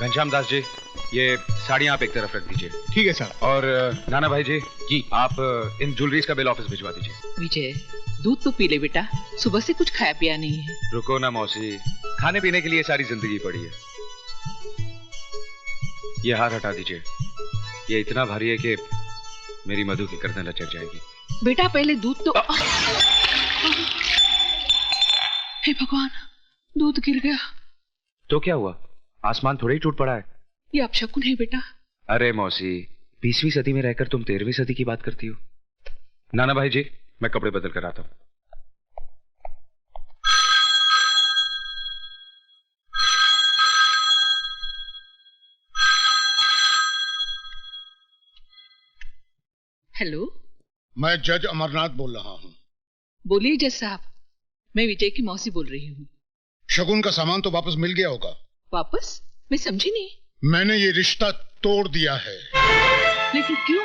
घनश्याम दास जी, ये साड़ियाँ आप एक तरफ रख दीजिए। ठीक है साहब। और नाना भाई जी, आप इन ज्वेलरीज का बिल ऑफिस भिजवा दीजिए। विजय, दूध तो पी ले बेटा, सुबह से कुछ खाया पिया नहीं है। रुको ना मौसी, खाने पीने के लिए सारी जिंदगी पड़ी है। ये हार हटा दीजिए, ये इतना भारी है कि मेरी मधु की गर्दन लचक जाएगी। बेटा पहले दूध तो... हे भगवान, दूध गिर गया। तो क्या हुआ, आसमान थोड़ा ही टूट पड़ा है। ये अपशकुन है बेटा। अरे मौसी, 20वीं सदी में रहकर तुम 13वीं सदी की बात करती हो। नाना भाई जी, मैं कपड़े बदल कर आता हूं। हेलो, मैं जज अमरनाथ बोल रहा हूँ। बोलिए जज साहब, मैं विजय की मौसी बोल रही हूँ। शगुन का सामान तो वापस मिल गया होगा। वापस? मैं समझी नहीं। मैंने ये रिश्ता तोड़ दिया है। लेकिन क्यों?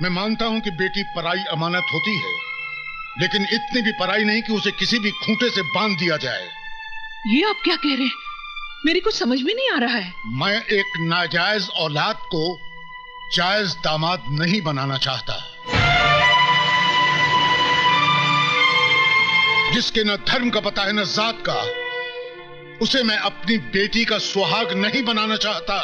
मैं मानता हूँ कि बेटी पराई अमानत होती है, लेकिन इतनी भी पराई नहीं कि उसे किसी भी खूंटे से बांध दिया जाए। ये आप क्या कह रहे हैं? मेरी कुछ समझ में नहीं आ रहा है। मैं एक नाजायज औलाद को जायज दामाद नहीं बनाना चाहता, जिसके न धर्म का पता है न जात का। उसे मैं अपनी बेटी का सुहाग नहीं बनाना चाहता।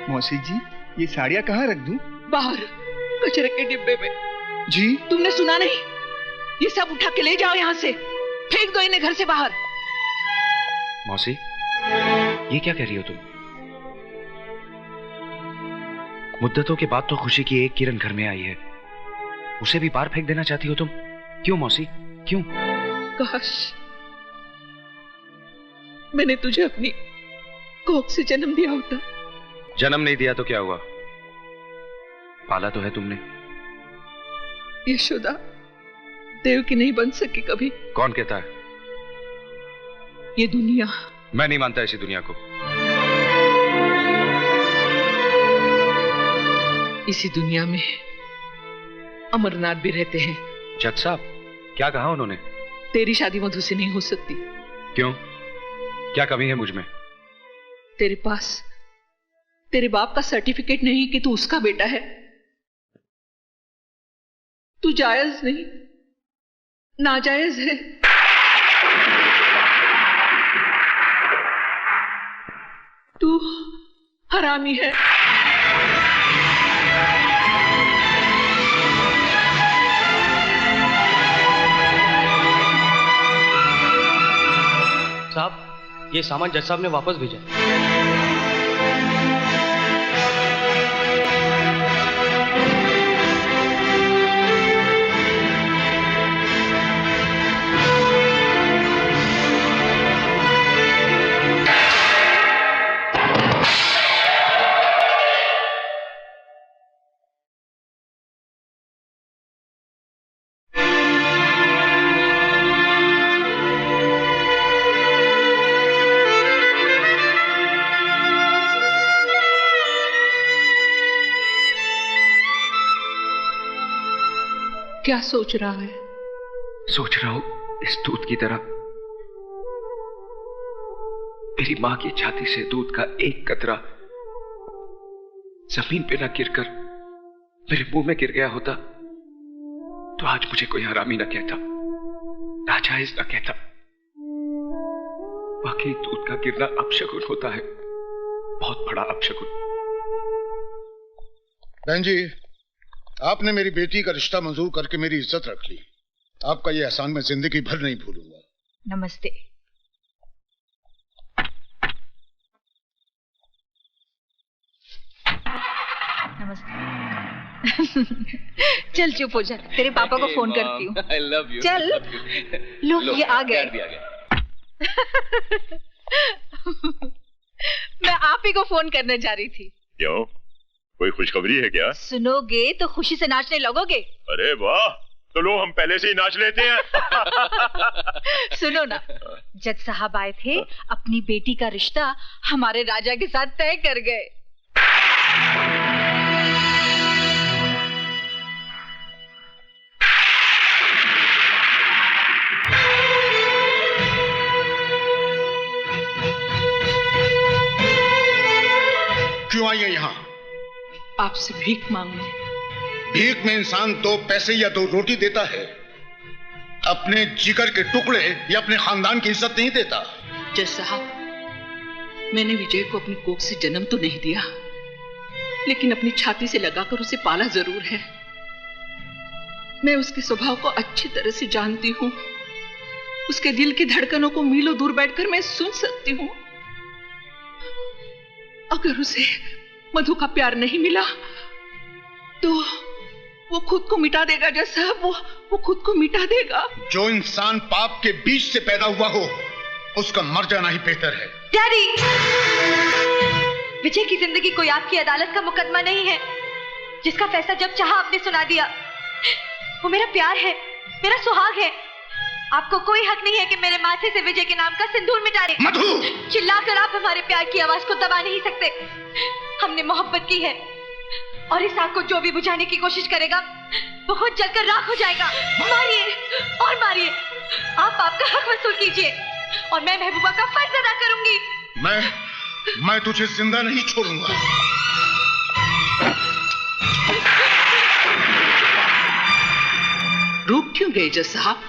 मौसी जी, ये साड़ियाँ कहाँ रख दूं? बाहर कचरे के डिब्बे में। जी? तुमने सुना नहीं? ये सब उठा के ले जाओ यहाँ से, फेंक दो इन्हें घर से बाहर। मौसी, ये क्या कह रही हो तुम? मुद्दतों के बाद तो खुशी की एक किरण घर में आई है, उसे भी बाहर फेंक देना चाहती हो तुम? क्यों मौसी, क्यों? काश मैंने तुझे अपनी कोख से जन्म दिया होता। जन्म नहीं दिया तो क्या हुआ, पाला तो है तुमने। यशोदा देव की नहीं बन सकी कभी। कौन कहता है? ये दुनिया। मैं नहीं मानता ऐसी दुनिया को। इसी दुनिया में अमरनाथ भी रहते हैं। जज साहब, क्या कहा उन्होंने? तेरी शादी मधु से नहीं हो सकती। क्यों, क्या कमी है मुझ में? तेरे पास तेरे बाप का सर्टिफिकेट नहीं कि तू उसका बेटा है। तू जायज नहीं, नाजायज है। तू हरामी है। साहब, ये सामान जज साहब ने वापस भेजा। क्या सोच रहा है? सोच रहा हूं, इस दूध की तरह मेरी मां की छाती से दूध का एक कतरा जमीन पे न गिरकर मेरे मुंह में गिर गया होता तो आज मुझे कोई हरामी न कहता, नाजायज न कहता। वाकई दूध का गिरना अपशकुन होता है, बहुत बड़ा अपशकुन। बहन जी, आपने मेरी बेटी का रिश्ता मंजूर करके मेरी इज्जत रख ली। आपका ये एहसान मैं जिंदगी भर नहीं भूलूंगा। नमस्ते। नमस्ते। चल चुप हो जा, तेरे पापा को फोन करती हूँ। I love you. चल। I love you. लो, ये आ गए। मैं आप ही को फोन करने जा रही थी। क्यों, कोई खुशखबरी है क्या? सुनोगे तो खुशी से नाचने लगोगे। अरे वाह, तो लो हम पहले से ही नाच लेते हैं। सुनो ना, जज साहब आए थे, अपनी बेटी का रिश्ता हमारे राजा के साथ तय कर गए। क्यों आई है यहाँ? आपसे भीख मांगने। भीख में इंसान 2 पैसे या 2 रोटी देता है, अपने जिगर के टुकड़े या अपने खानदान की इज्जत नहीं देता। जज साहब, मैंने विजय को अपनी कोख से जन्म तो नहीं दिया, लेकिन अपनी छाती से लगाकर उसे पाला जरूर है। मैं उसके स्वभाव को अच्छी तरह से जानती हूँ। उसके दिल की धड़कनों को मीलों दूर बैठकर मैं सुन सकती हूँ। अगर उसे मधु का प्यार नहीं मिला तो वो खुद को मिटा देगा। जज साहब, वो खुद को मिटा देगा। जो इंसान पाप के बीच से पैदा हुआ हो, उसका मर जाना ही बेहतर है। डैडी, विजय की जिंदगी कोई आपकी अदालत का मुकदमा नहीं है, जिसका फैसला जब चाहा आपने सुना दिया। वो मेरा प्यार है, मेरा सुहाग है। आपको कोई हक नहीं है कि मेरे माथे से विजय के नाम का सिंदूर मिटा दे। मधु! चिल्लाकर आप हमारे प्यार की आवाज को दबा नहीं सकते। हमने मोहब्बत की है, और इस आग को जो भी बुझाने की कोशिश करेगा वो खुद जलकर राख हो जाएगा। मारिए और मारिए, आप आपका हक वसूल कीजिए और मैं महबूबा का फर्ज अदा करूंगी। मैं तुझे जिंदा नहीं छोड़ूंगा। रुक क्यों गए जज साहब?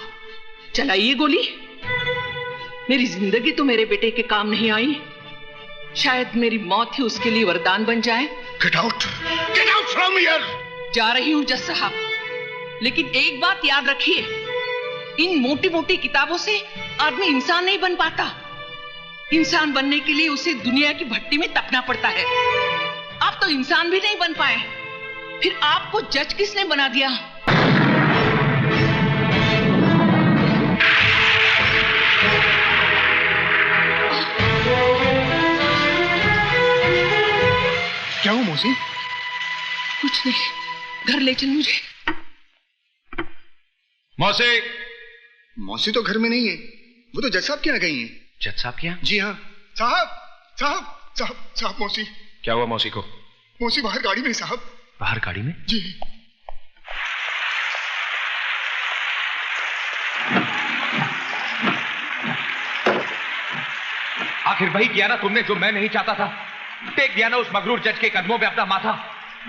चलाइए गोली। मेरी जिंदगी तो मेरे बेटे के काम नहीं आई, शायद मेरी मौत ही उसके लिए वरदान बन जाए। Get out from here! जा रही हूं जज साहब, लेकिन एक बात याद रखिए, इन मोटी मोटी किताबों से आदमी इंसान नहीं बन पाता। इंसान बनने के लिए उसे दुनिया की भट्टी में तपना पड़ता है। आप तो इंसान भी नहीं बन पाए, फिर आपको जज किसने बना दिया? क्या हुआ मौसी? कुछ नहीं, घर ले चल मुझे। मौसी! मौसी तो घर में नहीं है, वो तो जज साहब के यहाँ गई हैं। जज साहब क्या? जी हाँ। साहब मौसी। क्या हुआ मौसी को? मौसी बाहर गाड़ी में साहब। बाहर गाड़ी में? जी। आखिर वही किया ना तुमने जो मैं नहीं चाहता था। टेक दिया ना उस मगरूर जज के कदमों में अपना माथा,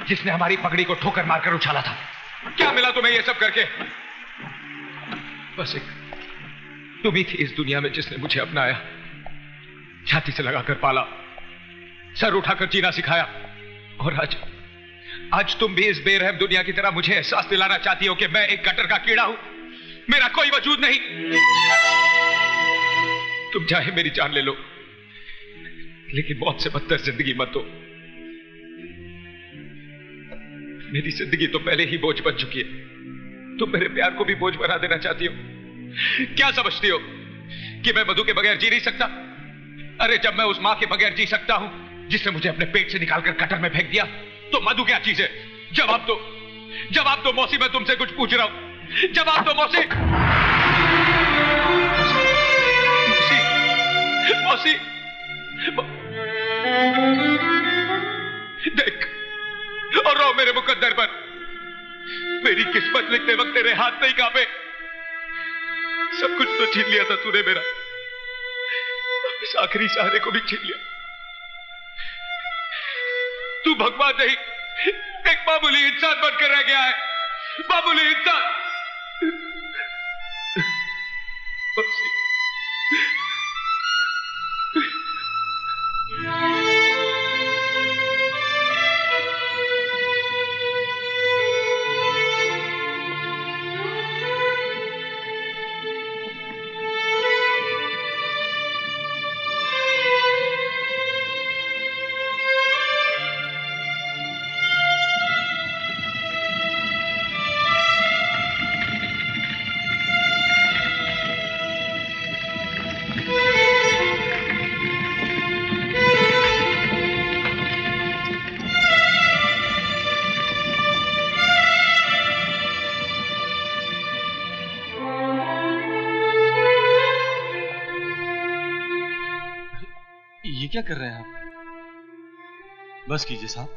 जिसने हमारी पगड़ी को ठोकर मारकर उछाला था। क्या मिला तुम्हें ये सब करके? बस एक तुम ही थी इस दुनिया में जिसने मुझे अपनाया, छाती से लगाकर पाला, सर उठाकर जीना सिखाया। और आज तुम भी इस बेरहम दुनिया की तरह मुझे एहसास दिलाना चाहती हो कि मैं एक गटर का कीड़ा हूं, मेरा कोई वजूद नहीं। तुम चाहे मेरी जान ले लो, लेकिन मौत से बदतर जिंदगी मत दो। मेरी जिंदगी तो पहले ही बोझ बन चुकी है, तुम मेरे प्यार को भी बोझ बना देना चाहती हो। क्या समझती हो कि मैं मधु के बगैर जी नहीं सकता? अरे जब मैं उस मां के बगैर जी सकता हूं जिसने मुझे अपने पेट से निकालकर कटर में फेंक दिया, तो मधु क्या चीज है? जवाब दो मौसी, मैं तुमसे कुछ पूछ रहा हूं, जवाब दो मौसी। मौसी, देख और रो मेरे मुकद्दर पर। मेरी किस्मत लिखते वक्त तेरे हाथ नहीं कांपे। सब कुछ तो छीन लिया था तूने मेरा, इस आखिरी सहारे को भी छीन लिया। तू भगवान नहीं, एक मामूली इंसान बनकर रह गया है, मामूली इंसान। क्या कर रहे हैं आप? बस कीजिए साहब।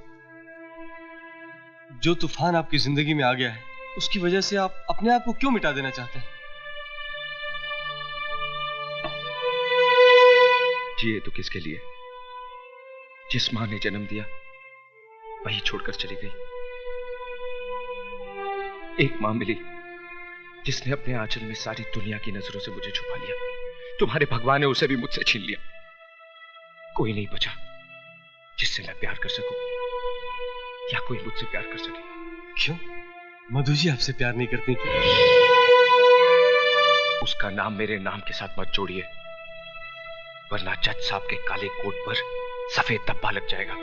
जो तूफान आपकी जिंदगी में आ गया है, उसकी वजह से आप अपने आप को क्यों मिटा देना चाहते हैं? जिए तो किसके लिए? जिस मां ने जन्म दिया वही छोड़कर चली गई। एक मां मिली जिसने अपने आंचल में सारी दुनिया की नजरों से मुझे छुपा लिया। तुम्हारे भगवान ने उसे भी मुझसे छीन लिया। कोई नहीं बचा जिससे मैं प्यार कर सकूं या कोई मुझसे प्यार कर सके। क्यों? मधु जी आपसे प्यार नहीं करती क्या? उसका नाम मेरे नाम के साथ मत जोड़िए, वरना जज साहब के काले कोट पर सफेद धब्बा लग जाएगा।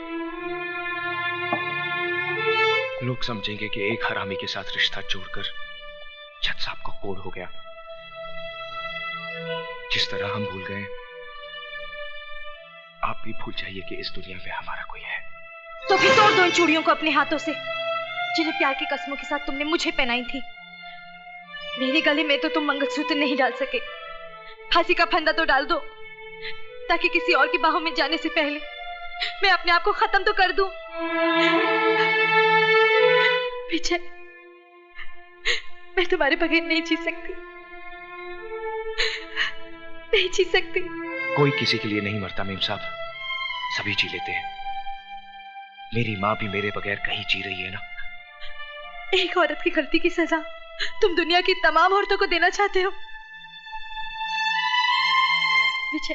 लोग समझेंगे कि एक हरामी के साथ रिश्ता जोड़कर जज साहब को कोड़ हो गया। जिस तरह हम भूल गए, आप भी भूल जाइए कि इस दुनिया में हमारा कोई है। तो फिर तोड़ दो इन चूड़ियों को अपने हाथों से, जिन्हें प्यार की कसमों के साथ तुमने मुझे पहनाई थी। मेरे गले में तो तुम मंगलसूत्र नहीं डाल सके। फांसी का फंदा तो डाल दो, ताकि किसी और की बाहों में जाने से पहले मैं अपने आप को खत्म तो कर दूं। विजय, मैं तुम्हारे बगैर नहीं जी सकती, नहीं जी सकती। कोई किसी के लिए नहीं मरता मेम साहब, सभी जी लेते हैं। मेरी माँ भी मेरे बगैर कहीं जी रही है ना। एक औरत की गलती की सजा तुम दुनिया की तमाम औरतों को देना चाहते हो। विजय,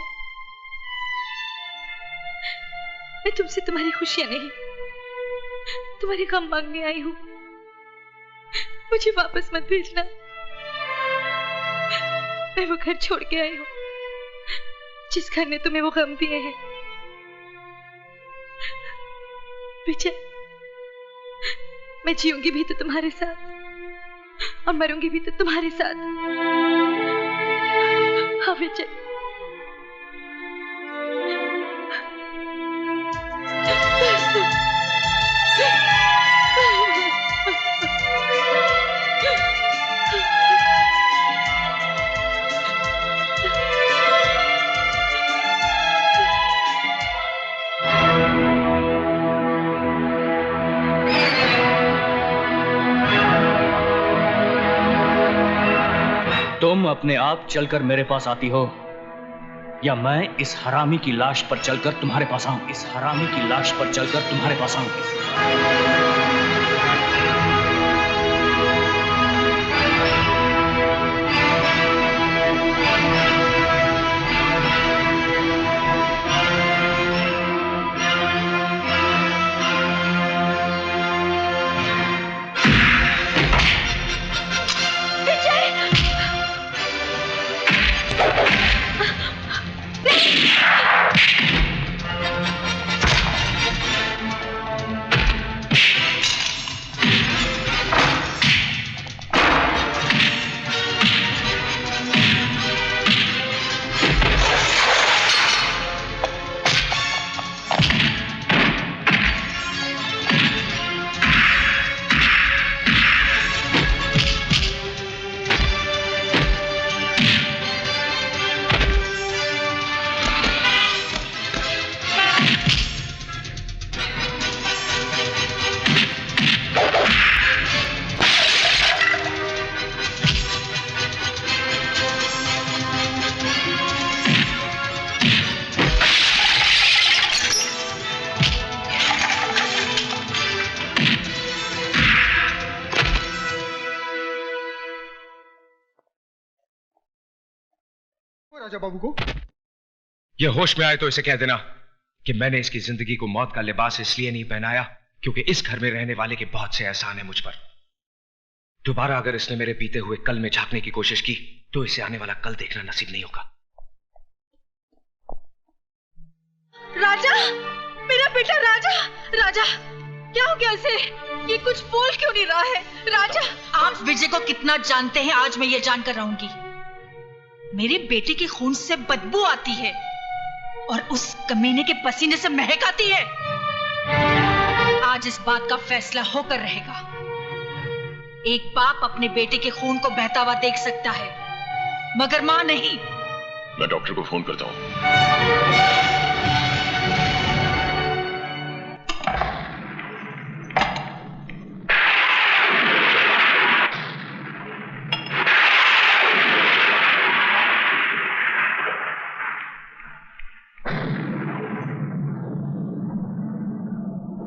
मैं तुमसे तुम्हारी खुशियां नहीं, तुम्हारे गम मांगने आई हूं। मुझे वापस मत भेजना। मैं वो घर छोड़ के आई हूं जिस घर ने तुम्हें वो गम दिए हैं। विजय, मैं जीऊंगी भी तो तुम्हारे साथ और मरूंगी भी तो तुम्हारे साथ। हाँ विजय। तुम अपने आप चलकर मेरे पास आती हो, या मैं इस हरामी की लाश पर चलकर तुम्हारे पास आऊं? इस हरामी की लाश पर चलकर तुम्हारे पास आऊं? राजा बाबू को यह होश में आए तो इसे कह देना कि मैंने इसकी जिंदगी को मौत का लिबास इसलिए नहीं पहनाया क्योंकि इस घर में रहने वाले के बहुत से एहसान है मुझ पर। दोबारा अगर इसने मेरे बीते हुए कल में झांकने की कोशिश की तो इसे आने वाला कल देखना नसीब नहीं होगा। राजा, मेरा बेटा राजा, राजा क्या हो गया इसे? ये कुछ बोल क्यों नहीं रहा है? राजा, आप विजय को कितना जानते हैं आज मैं ये जानकर रहूंगी। मेरे बेटे के खून से बदबू आती है और उस कमीने के पसीने से महक आती है। आज इस बात का फैसला होकर रहेगा। एक बाप अपने बेटे के खून को बहता हुआ देख सकता है, मगर मां नहीं। मैं डॉक्टर को फोन करता हूं।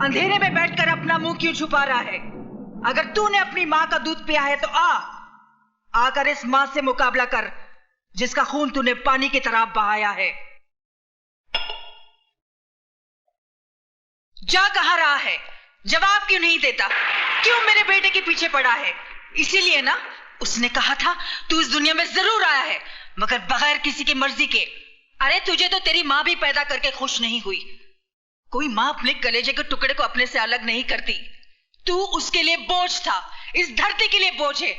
अंधेरे में बैठकर अपना मुंह क्यों छुपा रहा है? अगर तूने अपनी माँ का दूध पिया है तो आकर इस माँ से मुकाबला कर जिसका खून तूने पानी की तरह बहाया है। जा कहाँ रहा है? जवाब क्यों नहीं देता? क्यों मेरे बेटे के पीछे पड़ा है? इसीलिए ना उसने कहा था तू इस दुनिया में जरूर आया है, मगर बगैर किसी की मर्जी के। अरे तुझे तो तेरी माँ भी पैदा करके खुश नहीं हुई। कोई माँ अपने कलेजे के टुकड़े को अपने से अलग नहीं करती। तू उसके लिए बोझ था, इस धरती के लिए बोझ है।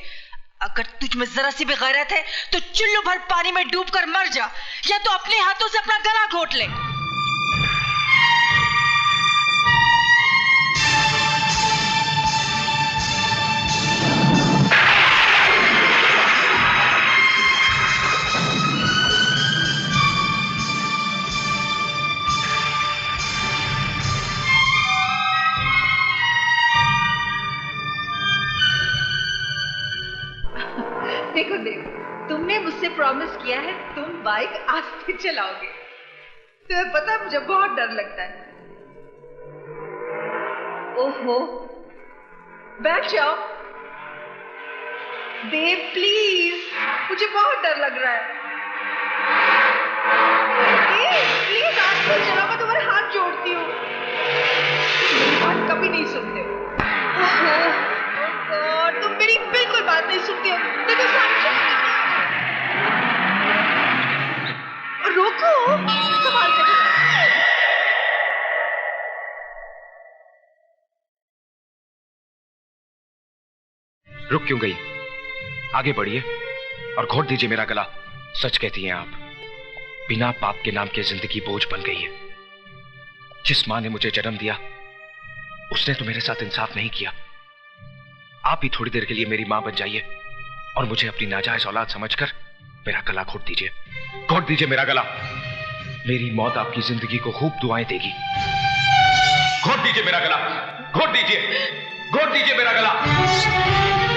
अगर तुझ में जरा सी भी गैरत है तो चुल्लू भर पानी में डूबकर मर जा, या तो अपने हाथों से अपना गला घोट ले। देखो देव, तुमने मुझसे प्रॉमिस किया है तुम बाइक आस्ते चलाओगे। तुम्हें पता है मुझे बहुत डर लगता है। ओहो, बैठ जाओ। देव प्लीज, मुझे बहुत डर लग रहा है। देव प्लीज आस्ते चलाओ, मैं तुम्हारे हाथ जोड़ती हूँ। बात कभी नहीं सुनते हो। और तुम मेरी बिल्कुल बात नहीं सुनते हो। देखो सामने रोको, संभाल के रुक क्यों गई? आगे बढ़िए और घोट दीजिए मेरा गला। सच कहती हैं आप, बिना पाप के नाम की जिंदगी बोझ बन गई है। जिस मां ने मुझे जन्म दिया उसने तो मेरे साथ इंसाफ नहीं किया। आप ही थोड़ी देर के लिए मेरी मां बन जाइए और मुझे अपनी नाजायज औलाद समझकर मेरा गला घोट दीजिए। घोट दीजिए मेरा गला। मेरी मौत आपकी जिंदगी को खूब दुआएं देगी। घोट दीजिए मेरा गला, घोट दीजिए, घोट दीजिए मेरा गला।